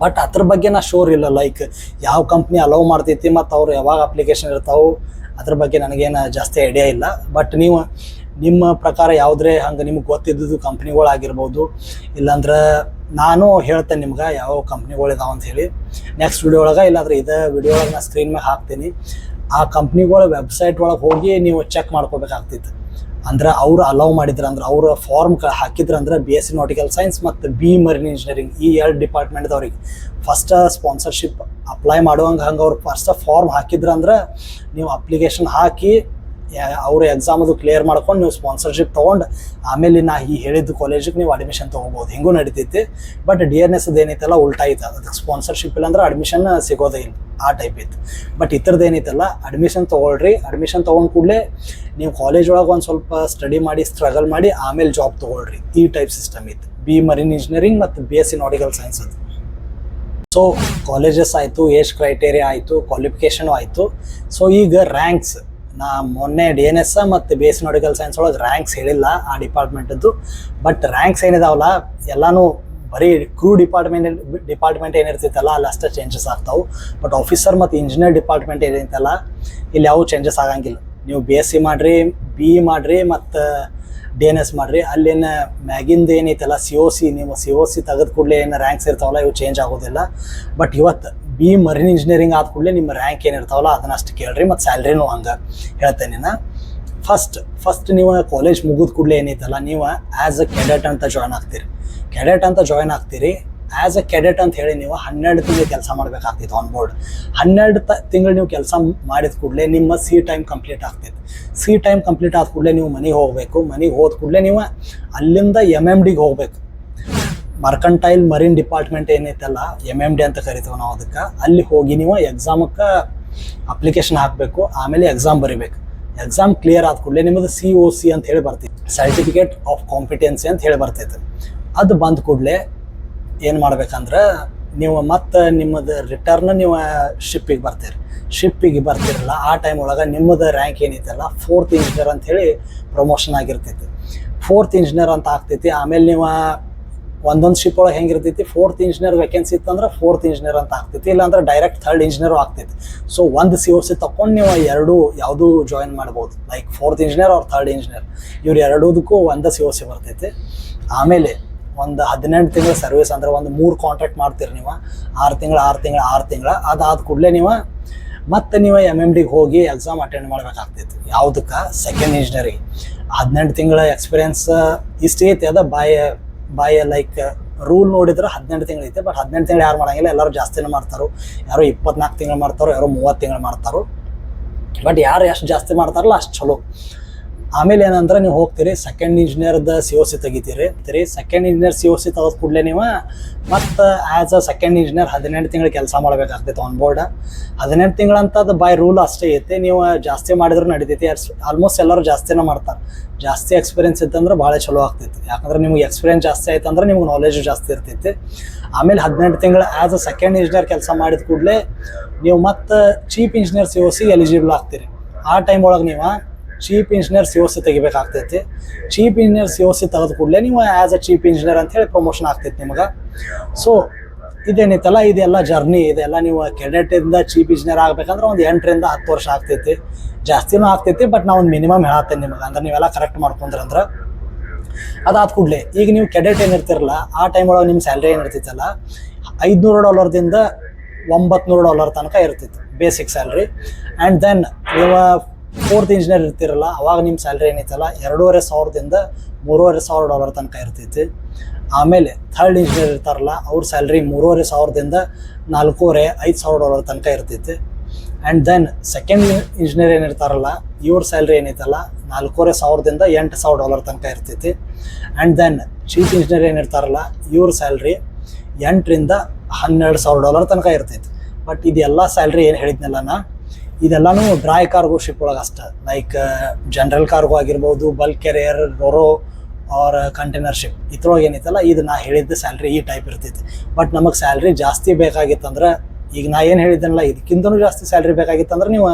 ಬಟ್ ಅದ್ರ ಬಗ್ಗೆ ನಾ ಶೋರ್ ಇಲ್ಲ, ಲೈಕ್ ಯಾವ ಕಂಪ್ನಿ ಅಲೌ ಮಾಡ್ತೈತಿ ಮತ್ತು ಅವ್ರು ಯಾವಾಗ ಅಪ್ಲಿಕೇಶನ್ ಇರ್ತಾವೆ ಅದ್ರ ಬಗ್ಗೆ ನನಗೇನು ಜಾಸ್ತಿ ಐಡಿಯಾ ಇಲ್ಲ. ಬಟ್ ನೀವು ನಿಮ್ಮ ಪ್ರಕಾರ ಯಾವುದೇ ಹಂಗೆ ನಿಮ್ಗೆ ಗೊತ್ತಿದ್ದು ಕಂಪ್ನಿಗಳಾಗಿರ್ಬೋದು, ಇಲ್ಲಾಂದ್ರೆ ನಾನು ಹೇಳ್ತೇನೆ ನಿಮ್ಗೆ ಯಾವ ಕಂಪ್ನಿಗಳಿದಾವೆ ಅಂತ ಹೇಳಿ ನೆಕ್ಸ್ಟ್ ವಿಡಿಯೋ ಒಳಗೆ, ಇಲ್ಲಾಂದ್ರೆ ಇದೇ ವಿಡಿಯೋ ಒಳಗೆ ನಾನು ಸ್ಕ್ರೀನ್ ಮೇಲೆ ಹಾಕ್ತೀನಿ. ಆ ಕಂಪ್ನಿಗಳ ವೆಬ್ಸೈಟ್ ಒಳಗೆ ಹೋಗಿ ನೀವು ಚೆಕ್ ಮಾಡ್ಕೋಬೇಕಾಗ್ತಿತ್ತು. ಅಂದ್ರೆ ಅವ್ರು ಅಲೌ ಮಾಡಿದ್ರು ಅಂದ್ರೆ ಅವ್ರ ಫಾರ್ಮ್ ಹಾಕಿದ್ರಂದ್ರೆ BSc ನಾಟಿಕಲ್ ಸೈನ್ಸ್ ಮತ್ತು BE ಮರೀನ್ ಇಂಜಿನಿಯರಿಂಗ್ ಈ 2 ಡಿಪಾರ್ಟ್ಮೆಂಟ್ದವ್ರಿಗೆ ಫಸ್ಟ್ ಸ್ಪಾನ್ಸರ್ಶಿಪ್ ಅಪ್ಲೈ ಮಾಡುವಂಗೆ ಹಂಗೆ ಅವ್ರು ಫಸ್ಟ್ ಫಾರ್ಮ್ ಹಾಕಿದ್ರಂದ್ರೆ ನೀವು ಅಪ್ಲಿಕೇಶನ್ ಹಾಕಿ ಅವರು ಎಕ್ಸಾಮದು ಕ್ಲಿಯರ್ ಮಾಡ್ಕೊಂಡು ನೀವು ಸ್ಪಾನ್ಸರ್ಶಿಪ್ ತೊಗೊಂಡು ಆಮೇಲೆ ನಾ ಈ ಹೇಳಿದ್ದು ಕಾಲೇಜಿಗೆ ನೀವು ಅಡ್ಮಿಷನ್ ತೊಗೋಬೋದು, ಹಿಂಗೂ ನಡೀತೈತಿ. ಬಟ್ DNS ಏನೈತಲ್ಲ ಉಲ್ಟಾ ಐತೆ, ಅದಕ್ಕೆ ಸ್ಪಾನ್ಸರ್ಶಿಪ್ ಇಲ್ಲಾಂದ್ರೆ ಅಡ್ಮಿಷನ್ ಸಿಗೋದೇ ಇಲ್ಲ, ಆ ಟೈಪ್ ಐತೆ. ಬಟ್ ಇದ್ರದ್ದು ಏನೈತಲ್ಲ ಅಡ್ಮಿಷನ್ ತೊಗೊಳ್ರಿ, ಅಡ್ಮಿಷನ್ ತೊಗೊಂಡು ಕೂಡಲೇ ನೀವು ಕಾಲೇಜ್ ಒಳಗೆ ಒಂದು ಸ್ವಲ್ಪ ಸ್ಟಡಿ ಮಾಡಿ ಸ್ಟ್ರಗಲ್ ಮಾಡಿ ಆಮೇಲೆ ಜಾಬ್ ತೊಗೊಳ್ರಿ, ಈ ಟೈಪ್ ಸಿಸ್ಟಮ್ ಐತೆ BE ಮರೀನ್ ಇಂಜಿನಿಯರಿಂಗ್ ಮತ್ತು BSc ನಾಟಿಕಲ್ ಸೈನ್ಸ್ ಅದು. ಸೊ ಕಾಲೇಜಸ್ ಆಯಿತು, ಏಜ್ ಕ್ರೈಟೇರಿಯಾ ಆಯಿತು, ಕ್ವಾಲಿಫಿಕೇಷನು ಆಯಿತು. ಸೊ ಈಗ ರ್ಯಾಂಕ್ಸ್, ನಾ ಮೊನ್ನೆ DNS ಮತ್ತು BSc ನಾಟಿಕಲ್ ಸೈನ್ಸ್ ಒಳಗೆ ರ್ಯಾಂಕ್ಸ್ ಹೇಳಿಲ್ಲ ಆ ಡಿಪಾರ್ಟ್ಮೆಂಟದ್ದು. ಬಟ್ ರ್ಯಾಂಕ್ಸ್ ಏನಿದಾವಲ್ಲ ಎಲ್ಲನೂ ಬರೀ ಕ್ರೂ ಡಿಪಾರ್ಟ್ಮೆಂಟ್ ಏನಿರ್ತೈತಲ್ಲ ಅಲ್ಲಿ ಅಷ್ಟೇ ಚೇಂಜಸ್ ಆಗ್ತಾವೆ. ಬಟ್ ಆಫೀಸರ್ ಮತ್ತು ಇಂಜಿನಿಯರ್ ಡಿಪಾರ್ಟ್ಮೆಂಟ್ ಏನೈತಲ್ಲ ಇಲ್ಲಿ ಯಾವ ಚೇಂಜಸ್ ಆಗಂಗಿಲ್ಲ. ನೀವು BSc ಮಾಡಿರಿ, BE ಮಾಡಿರಿ ಮತ್ತು DNS ಮಾಡಿರಿ. ಅಲ್ಲೇನು ಮ್ಯಾಗಿಂದ ಏನೈತಲ್ಲ COC, ನೀವು COC ತೆಗೆದು ಕೂಡಲೇ ಏನು ರ್ಯಾಂಕ್ಸ್ ಇರ್ತಾವಲ್ಲ ಇವು ಚೇಂಜ್ ಆಗೋದಿಲ್ಲ. ಬಟ್ ಇವತ್ತು BE ಮರಿನ್ ಇಂಜಿನಿಯರಿಂಗ್ ಆದ ಕೂಡಲೇ ನಿಮ್ಮ ರ್ಯಾಂಕ್ ಏನಿರ್ತಾವಲ್ಲ ಅದನ್ನ ಅಷ್ಟು ಕೇಳ್ರಿ. ಮತ್ತು ಸ್ಯಾಲ್ರಿನೂ ಹಂಗೆ ಹೇಳ್ತೇನೆ ನಾನು. ಫಸ್ಟ್ ನೀವು ಕಾಲೇಜ್ ಮುಗಿದ ಕೂಡಲೇ ಏನೈತಲ್ಲ ನೀವು ಆ್ಯಸ್ ಅ ಕೆಡೆಟ್ ಅಂತ ಜಾಯ್ನ್ ಆಗ್ತೀರಿ. ಕೆಡೆಟ್ ಅಂತ ಜಾಯ್ನ್ ಆಗ್ತೀರಿ. ಆ್ಯಸ್ ಅ ಕೆಡೆಟ್ ಅಂತ ಹೇಳಿ ನೀವು 12 ತಿಂಗಳು ಕೆಲಸ ಮಾಡಬೇಕಾಗ್ತಿತ್ತು ಆನ್ ಬೋರ್ಡ್. 12 ತಿಂಗಳು ನೀವು ಕೆಲಸ ಮಾಡಿದ ಕೂಡಲೇ ನಿಮ್ಮ ಟೈಮ್ ಕಂಪ್ಲೀಟ್ ಆಗ್ತೈತೆ. ಟೈಮ್ ಕಂಪ್ಲೀಟ್ ಆದ ಕೂಡಲೇ ನೀವು ಮನೆಗೆ ಹೋಗಬೇಕು. ಮನೆಗೆ ಹೋದ ಕೂಡಲೇ ನೀವು ಅಲ್ಲಿಂದ MMDಗೆ ಹೋಗ್ಬೇಕು. ಮರ್ಕಂಟೈಲ್ ಮರೀನ್ ಡಿಪಾರ್ಟ್ಮೆಂಟ್ ಏನೈತಲ್ಲ MMD ಅಂತ ಕರಿತೀವಿ ನಾವು ಅದಕ್ಕೆ. ಅಲ್ಲಿ ಹೋಗಿ ನೀವು ಎಕ್ಸಾಮಕ್ಕೆ ಅಪ್ಲಿಕೇಶನ್ ಹಾಕಬೇಕು. ಆಮೇಲೆ ಎಕ್ಸಾಮ್ ಬರಿಬೇಕು. ಎಕ್ಸಾಮ್ ಕ್ಲಿಯರ್ ಆದ ಕೂಡಲೇ ನಿಮ್ಮದು COC ಅಂತ ಹೇಳಿ ಬರ್ತೈತೆ, ಸರ್ಟಿಫಿಕೇಟ್ ಆಫ್ ಕಾಂಪಿಟೆನ್ಸಿ ಅಂತ ಹೇಳಿ ಬರ್ತೈತೆ. ಅದು ಬಂದ ಕೂಡಲೇ ಏನು ಮಾಡ್ಬೇಕಂದ್ರೆ ನೀವು ಮತ್ತೆ ನಿಮ್ಮದು ರಿಟರ್ನ್ ನೀವು ಶಿಪ್ಪಿಗೆ ಬರ್ತೀರಲ್ಲ ಆ ಟೈಮ್ ಒಳಗೆ ನಿಮ್ಮದು ರ್ಯಾಂಕ್ ಏನೈತಲ್ಲ 4th ಇಂಜಿನಿಯರ್ ಅಂತ ಹೇಳಿ ಪ್ರಮೋಷನ್ ಆಗಿರ್ತೈತಿ. 4th ಇಂಜಿನಿಯರ್ ಅಂತ ಆಗ್ತೈತಿ. ಆಮೇಲೆ ನೀವು ಒಂದೊಂದು ಶಿಪ್ ಒಳಗೆ ಹೆಂಗಿರ್ತೈತಿ 4th ಇಂಜಿನಿಯರ್ ವೇಕೆನ್ಸಿ ಇತ್ತಂದ್ರೆ 4th ಇಂಜಿನಿಯರ್ ಅಂತ ಆಗ್ತೈತಿ. ಇಲ್ಲಾಂದ್ರೆ ಡೈರೆಕ್ಟ್ 3rd ಇಂಜಿನಿಯರು ಆಗ್ತೈತಿ. ಸೊ ಒಂದು COC ತಗೊಂಡು ನೀವು ಯಾವುದು ಜಾಯಿನ್ ಮಾಡ್ಬೋದು. ಲೈಕ್ 4th ಇಂಜಿನಿಯರ್ ಅವ್ರ 3rd ಇಂಜಿನಿಯರ್ ಇವ್ರು ಎರಡೂದಕ್ಕೂ ಒಂದು COC ಬರ್ತೈತಿ. ಆಮೇಲೆ ಒಂದು 18 ತಿಂಗಳ ಸರ್ವಿಸ್ ಅಂದ್ರೆ ಒಂದು 3 ಕಾಂಟ್ರಾಕ್ಟ್ ಮಾಡ್ತೀರಿ ನೀವು. 6 ತಿಂಗಳು ಅದಾದ ಕೂಡಲೇ ನೀವು MMDಗೆ ಹೋಗಿ ಎಕ್ಸಾಮ್ ಅಟೆಂಡ್ ಮಾಡ್ಬೇಕಾಗ್ತೈತಿ. ಯಾವುದಕ್ಕೆ? ಸೆಕೆಂಡ್ ಇಂಜಿನಿಯರಿಗೆ. 18 ತಿಂಗಳ ಎಕ್ಸ್ಪೀರಿಯನ್ಸ್ ಇಷ್ಟು ಐತಿ. ಅದ ಬಾಯ ಲೈಕ್ ರೂಲ್ ನೋಡಿದ್ರೆ 18 ತಿಂಗಳು ಐತೆ. ಬಟ್ 18 ತಿಂಗಳು ಯಾರು ಮಾಡಂಗಿಲ್ಲ, ಎಲ್ಲರೂ ಜಾಸ್ತಿನೇ ಮಾಡ್ತಾರೋ. ಯಾರೋ 24 ತಿಂಗಳು ಮಾಡ್ತಾರೋ, ಯಾರೋ 30 ತಿಂಗಳು ಮಾಡ್ತಾರೋ. ಬಟ್ ಯಾರು ಎಷ್ಟು ಜಾಸ್ತಿ ಮಾಡ್ತಾರಲ್ಲ ಅಷ್ಟು ಚಲೋ. ಆಮೇಲೆ ಏನಂದ್ರೆ ನೀವು ಹೋಗ್ತೀರಿ ಸೆಕೆಂಡ್ ಇಂಜಿನಿಯರ್ದ COC ತೆಗಿತೀರಿ. ಸೆಕೆಂಡ್ ಇಂಜಿನಿಯರ್ COC ತೆಗೆದ ಕೂಡಲೇ ನೀವು ಮತ್ತು ಆ್ಯಸ್ ಅ ಸೆಕೆಂಡ್ ಇಂಜಿನಿಯರ್ 18 ತಿಂಗಳು ಕೆಲಸ ಮಾಡಬೇಕಾಗ್ತೈತೆ ಆನ್ ಬೋರ್ಡ್. 18 ತಿಂಗಳಂತ ಅದು ಬೈ ರೂಲ್ ಅಷ್ಟೇ ಐತೆ. ನೀವು ಜಾಸ್ತಿ ಮಾಡಿದ್ರು ನಡಿತೈತಿ. ಆಲ್ಮೋಸ್ಟ್ ಎಲ್ಲರೂ ಜಾಸ್ತಿನೇ ಮಾಡ್ತಾರೆ. ಜಾಸ್ತಿ ಎಕ್ಸ್ಪೀರಿಯನ್ಸ್ ಇತ್ತಂದ್ರೆ ಭಾಳ ಚಲೋ ಆಗ್ತೈತಿ. ಯಾಕಂದ್ರೆ ನಿಮ್ಗೆ ಎಕ್ಸ್ಪೀರಿಯನ್ಸ್ ಜಾಸ್ತಿ ಆಯ್ತಂದ್ರೆ ನಿಮ್ಗೆ ನಾಲೆಜು ಜಾಸ್ತಿ ಇರ್ತೈತಿ. ಆಮೇಲೆ 18 ತಿಂಗಳು ಆ್ಯಸ್ ಅ ಸೆಕೆಂಡ್ ಇಂಜಿನಿಯರ್ ಕೆಲಸ ಮಾಡಿದ ಕೂಡಲೇ ನೀವು ಮತ್ತು ಚೀಫ್ ಇಂಜಿನಿಯರ್ COC ಎಲಿಜಿಬಲ್ ಆಗ್ತೀರಿ. ಆ ಟೈಮ್ ಒಳಗೆ ನೀವು ಚೀಫ್ ಇಂಜಿನಿಯರ್ COC ತೆಗಿಬೇಕಾಗ್ತೈತಿ. ಚೀಫ್ ಇಂಜಿನಿಯರ್ COC ತೆಗೆದ ಕೂಡಲೇ ನೀವು ಆ್ಯಸ್ ಅ ಚೀಫ್ ಇಂಜಿನಿಯರ್ ಅಂತ ಹೇಳಿ ಪ್ರಮೋಷನ್ ಆಗ್ತೈತಿ ನಿಮ್ಗೆ. ಸೊ ಇದೇನೈತಲ್ಲ ಇದೆಲ್ಲ ಜರ್ನಿ. ಇದೆಲ್ಲ ನೀವು ಕೆಡೆಟಿಂದ ಚೀಫ್ ಇಂಜಿನಿಯರ್ ಆಗಬೇಕಂದ್ರೆ ಒಂದು 8 ರಿಂದ 10 ವರ್ಷ ಆಗ್ತೈತಿ. ಜಾಸ್ತಿನೂ ಆಗ್ತೈತಿ. ಬಟ್ ನಾವು ಒಂದು ಮಿನಿಮಮ್ ಹೇಳತ್ತೇನೆ ನಿಮಗೆ. ಅಂದ್ರೆ ನೀವೆಲ್ಲ ಕರೆಕ್ಟ್ ಮಾಡ್ಕೊಂಡ್ರಂದ್ರೆ ಅದಾದ ಕೂಡಲೇ ಈಗ ನೀವು ಕೆಡೆಟ್ ಏನಿರ್ತಿರಲ್ಲ ಆ ಟೈಮ್ ಒಳಗೆ ನಿಮ್ಮ ಸ್ಯಾಲ್ರಿ ಏನಿರ್ತೈತಲ್ಲ $500 $900 ತನಕ ಇರ್ತೈತಿ ಬೇಸಿಕ್ ಸ್ಯಾಲ್ರಿ. ಆ್ಯಂಡ್ ದೆನ್ ನೀವು 4th ಇಂಜಿನಿಯರ್ ಇರ್ತಿರಲ್ಲ ಅವಾಗ ನಿಮ್ಮ ಸ್ಯಾಲ್ರಿ ಏನೈತಲ್ಲ $2500 $3500 ತನಕ ಇರ್ತೈತಿ. ಆಮೇಲೆ 3rd ಇಂಜಿನಿಯರ್ ಇರ್ತಾರಲ್ಲ ಅವ್ರ ಸ್ಯಾಲ್ರಿ $3500 $4500 ತನಕ ಇರ್ತೈತಿ. ಆ್ಯಂಡ್ ದೆನ್ ಸೆಕೆಂಡ್ ಇಂಜಿನಿಯರ್ ಏನಿರ್ತಾರಲ್ಲ ಇವ್ರ ಸ್ಯಾಲ್ರಿ ಏನೈತಲ್ಲ $4500 $8000 ತನಕ ಇರ್ತೈತಿ. ಆ್ಯಂಡ್ ದೆನ್ ಚೀಫ್ ಇಂಜಿನಿಯರ್ ಏನಿರ್ತಾರಲ್ಲ ಇವ್ರ ಸ್ಯಾಲ್ರಿ $8,000 ರಿಂದ $12,000 ತನಕ ಇರ್ತೈತಿ. ಬಟ್ ಇದೆಲ್ಲ ಸ್ಯಾಲ್ರಿ ಏನು ಹೇಳಿದ್ನಲ್ಲ ನಾ ಇದೆಲ್ಲನೂ ಡ್ರೈ ಕಾರ್ಗೋ ಶಿಪ್ ಒಳಗೆ ಅಷ್ಟೇ. ಲೈಕ್ ಜನರಲ್ ಕಾರ್ಗೋ ಆಗಿರ್ಬೋದು, bulk carrier, roro or container ship ಇದ್ರೊಳಗೆ ಏನೈತಲ್ಲ ಇದು ನಾ ಹೇಳಿದ್ದ ಸ್ಯಾಲ್ರಿ ಈ ಟೈಪ್ ಇರ್ತೈತಿ. ಬಟ್ ನಮಗೆ ಸ್ಯಾಲ್ರಿ ಜಾಸ್ತಿ ಬೇಕಾಗಿತ್ತಂದ್ರೆ ಈಗ ನಾ ಏನು ಹೇಳಿದ್ದನಲ್ಲ ಇದಕ್ಕಿಂತನೂ ಜಾಸ್ತಿ ಸ್ಯಾಲ್ರಿ ಬೇಕಾಗಿತ್ತಂದ್ರೆ ನೀವು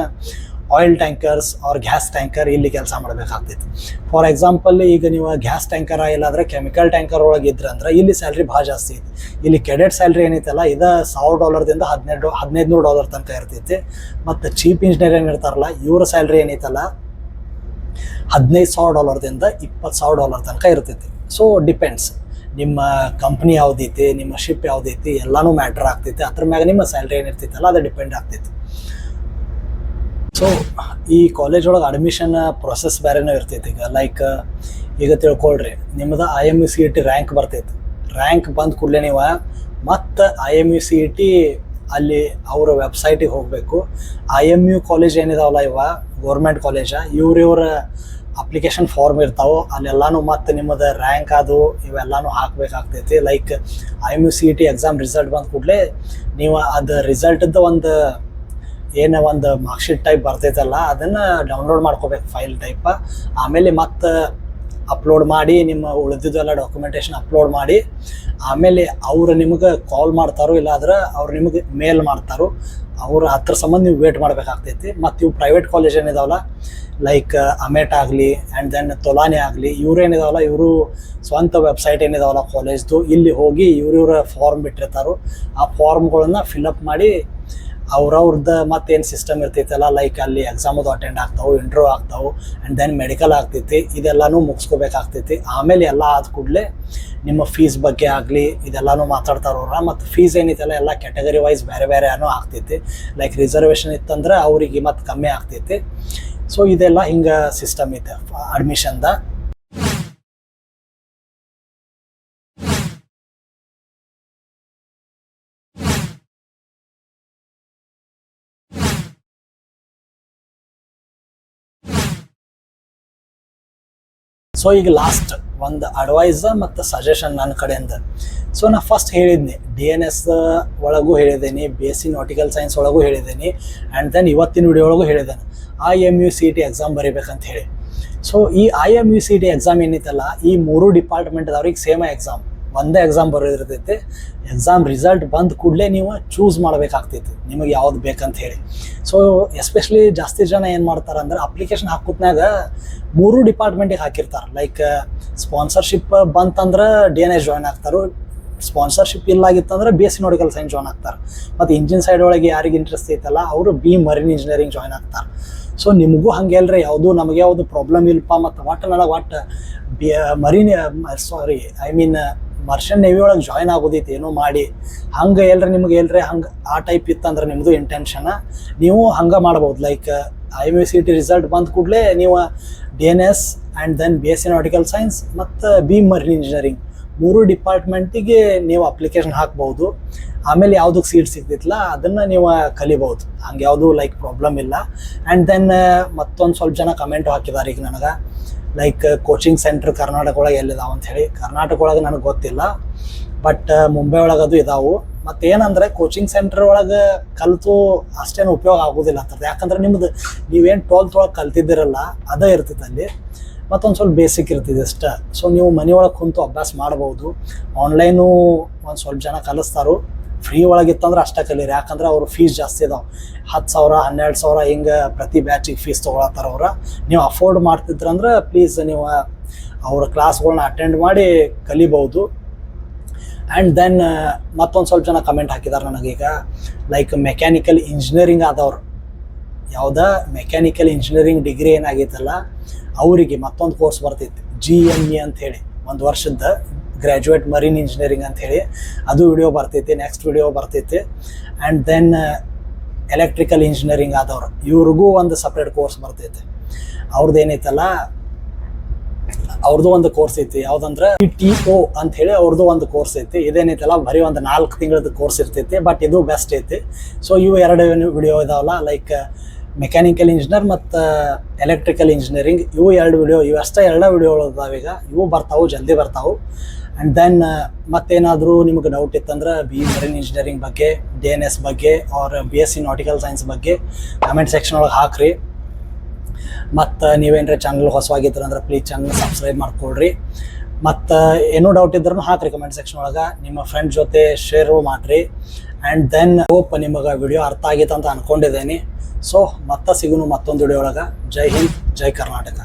oil tankers or gas tanker ಇಲ್ಲಿ ಕೆಲಸ ಮಾಡಬೇಕಾಗ್ತೈತಿ. ಫಾರ್ ಎಕ್ಸಾಂಪಲ್ ಈಗ ನೀವು ಗ್ಯಾಸ್ ಟ್ಯಾಂಕರ್ ಇಲ್ಲಾಂದ್ರೆ ಕೆಮಿಕಲ್ ಟ್ಯಾಂಕರ್ ಒಳಗೆ ಇದ್ರೆ ಅಂದ್ರೆ ಇಲ್ಲಿ ಸ್ಯಾಲ್ರಿ ಭಾಳ ಜಾಸ್ತಿ ಐತಿ. ಇಲ್ಲಿ ಕೆಡೆಟ್ ಸ್ಯಾಲ್ರಿ ಏನೈತಲ್ಲ ಇದು $1000 ದಿಂದ $1500 ತನಕ ಇರ್ತೈತಿ. ಮತ್ತು ಚೀಫ್ ಇಂಜಿನಿಯರ್ ಏನಿರ್ತಾರಲ್ಲ ಇವ್ರ ಸ್ಯಾಲ್ರಿ ಏನೈತಲ್ಲ $15,000 ದಿಂದ $20,000 ತನಕ ಇರ್ತೈತಿ. ಸೊ ಡಿಪೆಂಡ್ಸ್ ನಿಮ್ಮ ಕಂಪ್ನಿ ಯಾವುದೈತಿ, ನಿಮ್ಮ ಶಿಪ್ ಯಾವುದೈತಿ ಎಲ್ಲನೂ ಮ್ಯಾಟ್ರ್ ಆಗ್ತೈತಿ. ಅದ್ರ ಮ್ಯಾಗ ನಿಮ್ಮ ಸ್ಯಾಲ್ರಿ ಏನಿರ್ತೈತಲ್ಲ ಅದು ಡಿಪೆಂಡ್ ಆಗ್ತೈತಿ. ಸೊ ಈ ಕಾಲೇಜ್ ಒಳಗೆ ಅಡ್ಮಿಷನ್ ಪ್ರೊಸೆಸ್ ಬೇರೆನೂ ಇರ್ತೈತಿ. ಈಗ ತಿಳ್ಕೊಳ್ರಿ ನಿಮ್ಮದು IMU-CET ರ್ಯಾಂಕ್ ಬರ್ತೈತಿ. ರ್ಯಾಂಕ್ ಬಂದ ಕೂಡಲೇ ನೀವು ಮತ್ತು IMU-CET ಅಲ್ಲಿ ಅವರ ವೆಬ್ಸೈಟಿಗೆ ಹೋಗಬೇಕು. IMU ಕಾಲೇಜ್ ಏನಿದಾವಲ್ಲ ಗೌರ್ಮೆಂಟ್ ಕಾಲೇಜ ಇವ್ರ ಅಪ್ಲಿಕೇಶನ್ ಫಾರ್ಮ್ ಇರ್ತಾವೆ. ಅಲ್ಲೆಲ್ಲನೂ ಮತ್ತು ನಿಮ್ಮದು ರ್ಯಾಂಕ್ ಅದು ಇವೆಲ್ಲನೂ ಹಾಕಬೇಕಾಗ್ತೈತಿ. ಲೈಕ್ IMU-CET ಎಕ್ಸಾಮ್ ರಿಸಲ್ಟ್ ಬಂದ ಕೂಡಲೇ ನೀವು ಅದು ರಿಸಲ್ಟದ್ದು ಒಂದು ಮಾರ್ಕ್ಶೀಟ್ ಟೈಪ್ ಬರ್ತೈತಲ್ಲ ಅದನ್ನು ಡೌನ್ಲೋಡ್ ಮಾಡ್ಕೋಬೇಕು ಫೈಲ್ ಟೈಪ. ಆಮೇಲೆ ಮತ್ತು ಅಪ್ಲೋಡ್ ಮಾಡಿ ನಿಮ್ಮ ಉಳಿದಿದ್ದೆಲ್ಲ ಡಾಕ್ಯುಮೆಂಟೇಷನ್ ಅಪ್ಲೋಡ್ ಮಾಡಿ ಆಮೇಲೆ ಅವ್ರು ನಿಮಗೆ ಕಾಲ್ ಮಾಡ್ತಾರೋ ಇಲ್ಲಾಂದ್ರೆ ಅವ್ರು ನಿಮಗೆ ಮೇಲ್ ಮಾಡ್ತಾರೋ ಅವ್ರ ಹತ್ರ ಸಂಬಂಧ ನೀವು ವೇಟ್ ಮಾಡಬೇಕಾಗ್ತೈತಿ. ಮತ್ತು ಇವು ಪ್ರೈವೇಟ್ ಕಾಲೇಜ್ ಏನಿದಾವಲ್ಲ ಲೈಕ್ ಅಮೆಟ್ ಆಗಲಿ ಆ್ಯಂಡ್ ದೆನ್ ತೊಲಾನಿ ಆಗಲಿ ಇವ್ರು ಏನಿದಾವಲ್ಲ ಇವರು ಸ್ವಂತ ವೆಬ್ಸೈಟ್ ಏನಿದಾವಲ್ಲ ಕಾಲೇಜ್ದು ಇಲ್ಲಿ ಹೋಗಿ ಇವ್ರ ಫಾರ್ಮ್ ಬಿಟ್ಟಿರ್ತಾರೋ ಆ ಫಾರ್ಮ್ಗಳನ್ನ ಫಿಲಪ್ ಮಾಡಿ ಅವ್ರವ್ರದ್ದು ಮತ್ತೇನು ಸಿಸ್ಟಮ್ ಇರ್ತೈತಲ್ಲ, ಲೈಕ್ ಅಲ್ಲಿ ಎಕ್ಸಾಮದು ಅಟೆಂಡ್ ಆಗ್ತಾವೆ, ಇಂಟರ್ವ್ಯೂ ಆಗ್ತಾವೆ, ಆ್ಯಂಡ್ ದೆನ್ ಮೆಡಿಕಲ್ ಆಗ್ತೈತಿ. ಇದೆಲ್ಲನೂ ಮುಗಿಸ್ಕೋಬೇಕಾಗ್ತೈತಿ. ಆಮೇಲೆ ಎಲ್ಲ ಆದ ಕೂಡಲೇ ನಿಮ್ಮ ಫೀಸ್ ಬಗ್ಗೆ ಆಗಲಿ ಇದೆಲ್ಲನೂ ಮಾತಾಡ್ತಾರವ್ರ. ಮತ್ತು ಫೀಸ್ ಏನೈತಲ್ಲ ಎಲ್ಲ ಕ್ಯಾಟಗರಿ ವೈಸ್ ಬೇರೆ ಬೇರೆ ಏನೋ ಆಗ್ತೈತಿ. ಲೈಕ್ ರಿಸರ್ವೇಷನ್ ಇತ್ತಂದ್ರೆ ಅವ್ರಿಗೆ ಮತ್ತು ಕಮ್ಮಿ ಆಗ್ತೈತಿ. ಸೊ ಇದೆಲ್ಲ ಹಿಂಗೆ ಸಿಸ್ಟಮ್ ಐತೆ ಅಡ್ಮಿಷನ್ದ. ಸೊ ಈಗ ಲಾಸ್ಟ್ ಒಂದು ಅಡ್ವೈಸ್ ಮತ್ತು ಸಜೆಷನ್ ನನ್ನ ಕಡೆಯಿಂದ. ಸೊ ನಾ ಫಸ್ಟ್ ಹೇಳಿದ್ನಿ DNS ಒಳಗೂ ಹೇಳಿದ್ದೀನಿ, BSc ನಾಟಿಕಲ್ ಸೈನ್ಸ್ ಒಳಗೂ ಹೇಳಿದ್ದೀನಿ, ಆ್ಯಂಡ್ ದೆನ್ ಇವತ್ತಿನ ವಿಡಿಯೋ ಒಳಗೂ ಹೇಳಿದ್ದೇನೆ IMUCET ಎಕ್ಸಾಮ್ ಬರೀಬೇಕಂತ ಹೇಳಿ. ಸೊ ಈ IMUCET ಎಕ್ಸಾಮ್ ಏನೈತಲ್ಲ, ಈ 3 ಡಿಪಾರ್ಟ್ಮೆಂಟ್ದವ್ರಿಗೆ ಸೇಮ್ ಎಕ್ಸಾಮ್, ಒಂದೇ ಎಕ್ಸಾಮ್ ಬರೋದಿರ್ತೈತಿ. ಎಕ್ಸಾಮ್ ರಿಸಲ್ಟ್ ಬಂದ ಕೂಡಲೇ ನೀವು ಚೂಸ್ ಮಾಡಬೇಕಾಗ್ತೈತಿ ನಿಮಗೆ ಯಾವ್ದು ಬೇಕಂತ ಹೇಳಿ. ಸೊ ಎಸ್ಪೆಷಲಿ ಜಾಸ್ತಿ ಜನ ಏನು ಮಾಡ್ತಾರೆ ಅಂದ್ರೆ ಅಪ್ಲಿಕೇಶನ್ ಹಾಕೋತ್ನಾಗ 3 ಡಿಪಾರ್ಟ್ಮೆಂಟಿಗೆ ಹಾಕಿರ್ತಾರೆ. ಲೈಕ್ ಸ್ಪಾನ್ಸರ್ಶಿಪ್ ಬಂತಂದ್ರೆ DNS ಜಾಯ್ನ್ ಆಗ್ತಾರೆ, ಸ್ಪಾನ್ಸರ್ಶಿಪ್ ಇಲ್ಲಾಗಿತ್ತಂದ್ರೆ BSc ನಾಟಿಕಲ್ ಸೈನ್ಸ್ ಜಾಯ್ನ್ ಆಗ್ತಾರೆ, ಮತ್ತು ಇಂಜಿನ್ ಸೈಡ್ ಒಳಗೆ ಯಾರಿಗೆ ಇಂಟ್ರೆಸ್ಟ್ ಐತಲ್ಲ ಅವರು ಮರಿನ್ ಇಂಜಿನಿಯರಿಂಗ್ ಜಾಯ್ನ್ ಆಗ್ತಾರೆ. ಸೊ ನಿಮಗೂ ಹಂಗೆ ಅಲ್ರಿ, ಯಾವುದು ನಮಗೆ ಯಾವುದು ಪ್ರಾಬ್ಲಮ್ ಇಲ್ಲಪ್ಪ, ಮತ್ತು ನನಗೆ ಮರೀನ್ ಮರ್ಷನ್ ನೇವಿ ಒಳಗೆ ಜಾಯ್ನ್ ಆಗೋದೈತಿ ಏನೋ ಮಾಡಿ, ಹಂಗೆ ನಿಮಗೆ ಹಂಗೆ ಆ ಟೈಪ್ ಇತ್ತಂದ್ರೆ ನಿಮ್ಮದು ಇಂಟೆನ್ಷನ್, ನೀವು ಹಂಗೆ ಮಾಡ್ಬೋದು. ಲೈಕ್ IMUCET ರಿಸಲ್ಟ್ ಬಂದ ಕೂಡಲೇ ನೀವು DNS and then BSc nautical science ಮತ್ತು ಮರಿನ್ ಇಂಜಿನಿಯರಿಂಗ್ 3 ಡಿಪಾರ್ಟ್ಮೆಂಟಿಗೆ ನೀವು ಅಪ್ಲಿಕೇಶನ್ ಹಾಕ್ಬೋದು. ಆಮೇಲೆ ಯಾವುದಕ್ಕೆ ಸೀಟ್ ಸಿಗ್ತಿತ್ತಲ್ಲ ಅದನ್ನು ನೀವು ಕಲಿಬೋದು, ಹಂಗೆ ಯಾವುದೂ ಲೈಕ್ ಪ್ರಾಬ್ಲಮ್ ಇಲ್ಲ. ಆ್ಯಂಡ್ ದೆನ್ ಮತ್ತೊಂದು ಸ್ವಲ್ಪ ಜನ ಕಮೆಂಟು ಹಾಕಿದ್ದಾರೆ ಈಗ ನನಗೆ, ಲೈಕ್ ಕೋಚಿಂಗ್ ಸೆಂಟ್ರ್ ಕರ್ನಾಟಕ ಒಳಗೆ ಎಲ್ಲಿದಾವೆ ಅಂಥೇಳಿ. ಕರ್ನಾಟಕ ಒಳಗೆ ನನಗೆ ಗೊತ್ತಿಲ್ಲ, ಬಟ್ ಮುಂಬೈ ಒಳಗೆ ಅದು ಇದಾವೆ. ಮತ್ತು ಏನಂದರೆ ಕೋಚಿಂಗ್ ಸೆಂಟರ್ ಒಳಗೆ ಕಲಿತು ಅಷ್ಟೇನು ಉಪಯೋಗ ಆಗೋದಿಲ್ಲ ಅಂತದ್ದು, ಯಾಕಂದ್ರೆ ನಿಮ್ಮದು ನೀವೇನು 12th ಒಳಗೆ ಕಲ್ತಿದ್ದೀರಲ್ಲ ಅದೇ ಇರ್ತೈತೆ ಅಲ್ಲಿ, ಮತ್ತೊಂದು ಸ್ವಲ್ಪ ಬೇಸಿಕ್ ಇರ್ತದೆ ಅಷ್ಟೇ. ಸೊ ನೀವು ಮನೆಯೊಳಗೆ ಕುಂತು ಅಭ್ಯಾಸ ಮಾಡ್ಬೋದು. ಆನ್ಲೈನು ಒಂದು ಸ್ವಲ್ಪ ಜನ ಕಲಿಸ್ತಾರೋ, ಫ್ರೀ ಒಳಗಿತ್ತಂದ್ರೆ ಅಷ್ಟೇ ಕಲೀರಿ, ಯಾಕಂದ್ರೆ ಅವ್ರ ಫೀಸ್ ಜಾಸ್ತಿ ಇದಾವೆ. 10,000 12,000 ಹಿಂಗೆ ಪ್ರತಿ ಬ್ಯಾಚಿಗೆ ಫೀಸ್ ತೊಗೊಳತ್ತಾರ ಅವ್ರ. ನೀವು ಅಫೋರ್ಡ್ ಮಾಡ್ತಿದ್ರಂದ್ರೆ ಪ್ಲೀಸ್ ನೀವು ಅವ್ರ ಕ್ಲಾಸ್ಗಳನ್ನ ಅಟೆಂಡ್ ಮಾಡಿ ಕಲಿಬೋದು. ಆ್ಯಂಡ್ ದೆನ್ ಮತ್ತೊಂದು ಸ್ವಲ್ಪ ಜನ ಕಮೆಂಟ್ ಹಾಕಿದ್ದಾರೆ ನನಗೀಗ, ಲೈಕ್ ಮೆಕ್ಯಾನಿಕಲ್ ಇಂಜಿನಿಯರಿಂಗ್ ಆದವ್ರು, ಯಾವುದಾ ಮೆಕ್ಯಾನಿಕಲ್ ಇಂಜಿನಿಯರಿಂಗ್ ಡಿಗ್ರಿ ಏನಾಗೈತಲ್ಲ ಅವರಿಗೆ ಮತ್ತೊಂದು ಕೋರ್ಸ್ ಬರ್ತೈತಿ GME ಅಂಥೇಳಿ, 1 ವರ್ಷದ ಗ್ರ್ಯಾಜುಯೇಟ್ ಮರೀನ್ ಇಂಜಿನಿಯರಿಂಗ್ ಅಂಥೇಳಿ, ಅದು ವಿಡಿಯೋ ಬರ್ತೈತಿ, ನೆಕ್ಸ್ಟ್ ವಿಡಿಯೋ ಬರ್ತೈತಿ. ಆ್ಯಂಡ್ ದೆನ್ ಎಲೆಕ್ಟ್ರಿಕಲ್ ಇಂಜಿನಿಯರಿಂಗ್ ಆದವ್ರು ಇವ್ರಿಗೂ ಒಂದು ಸಪ್ರೇಟ್ ಕೋರ್ಸ್ ಬರ್ತೈತಿ. ಅವ್ರದ್ದು ಏನೈತಲ್ಲ ಅವ್ರದ್ದು ಒಂದು ಕೋರ್ಸ್ ಐತಿ, ಯಾವುದಂದ್ರೆ TO ಅಂಥೇಳಿ ಅವ್ರದ್ದು ಒಂದು ಕೋರ್ಸ್ ಐತಿ. ಇದೇನೈತಲ್ಲ ಬರೀ ಒಂದು 4 ತಿಂಗಳದ್ದು ಕೋರ್ಸ್ ಇರ್ತೈತಿ, ಬಟ್ ಇದು ಬೆಸ್ಟ್ ಐತಿ. ಸೊ ಇವು 2 ವಿಡಿಯೋ ಇದಾವಲ್ಲ, ಲೈಕ್ ಮೆಕ್ಯಾನಿಕಲ್ ಇಂಜಿನಿಯರ್ ಮತ್ತು ಎಲೆಕ್ಟ್ರಿಕಲ್ ಇಂಜಿನಿಯರಿಂಗ್, ಇವು 2 ವಿಡಿಯೋ, ಇವಷ್ಟೇ 2 ವಿಡಿಯೋಗಳಿದಾವೆ ಈಗ. ಇವು ಬರ್ತಾವೆ, ಜಲ್ದಿ ಬರ್ತಾವೆ. ಆ್ಯಂಡ್ ದೆನ್ ಮತ್ತೇನಾದರೂ ನಿಮಗೆ ಡೌಟ್ ಇತ್ತಂದ್ರೆ ಮರಿನ್ ಇಂಜಿನಿಯರಿಂಗ್ ಬಗ್ಗೆ, DNS ಬಗ್ಗೆ, ಅವ್ರ BSc ನಾಟಿಕಲ್ ಸೈನ್ಸ್ ಬಗ್ಗೆ ಕಮೆಂಟ್ ಸೆಕ್ಷನ್ ಒಳಗೆ ಹಾಕ್ರಿ. ಮತ್ತು ನೀವೇನರ ಚಾನಲ್ ಹೊಸವಾಗಿದ್ರಂದ್ರೆ ಪ್ಲೀಸ್ ಚಾನಲ್ ಸಬ್ಸ್ಕ್ರೈಬ್ ಮಾಡ್ಕೊಳ್ರಿ. ಮತ್ತು ಏನೋ ಡೌಟ್ ಇದ್ರೂ ಹಾಕ್ರಿ ಕಮೆಂಟ್ ಸೆಕ್ಷನ್ ಒಳಗೆ, ನಿಮ್ಮ ಫ್ರೆಂಡ್ ಜೊತೆ ಶೇರು ಮಾಡಿರಿ. ಆ್ಯಂಡ್ ದೆನ್ ಹೋಪ್ ನಿಮಗೆ ವಿಡಿಯೋ ಅರ್ಥ ಆಗೈತೆ ಅಂತ ಅಂದ್ಕೊಂಡಿದ್ದೇನೆ. ಸೊ ಮತ್ತೆ ಸಿಗೋಣ ಮತ್ತೊಂದು ವಿಡಿಯೋ ಒಳಗೆ. ಜೈ ಹಿಂದ್, ಜೈ ಕರ್ನಾಟಕ.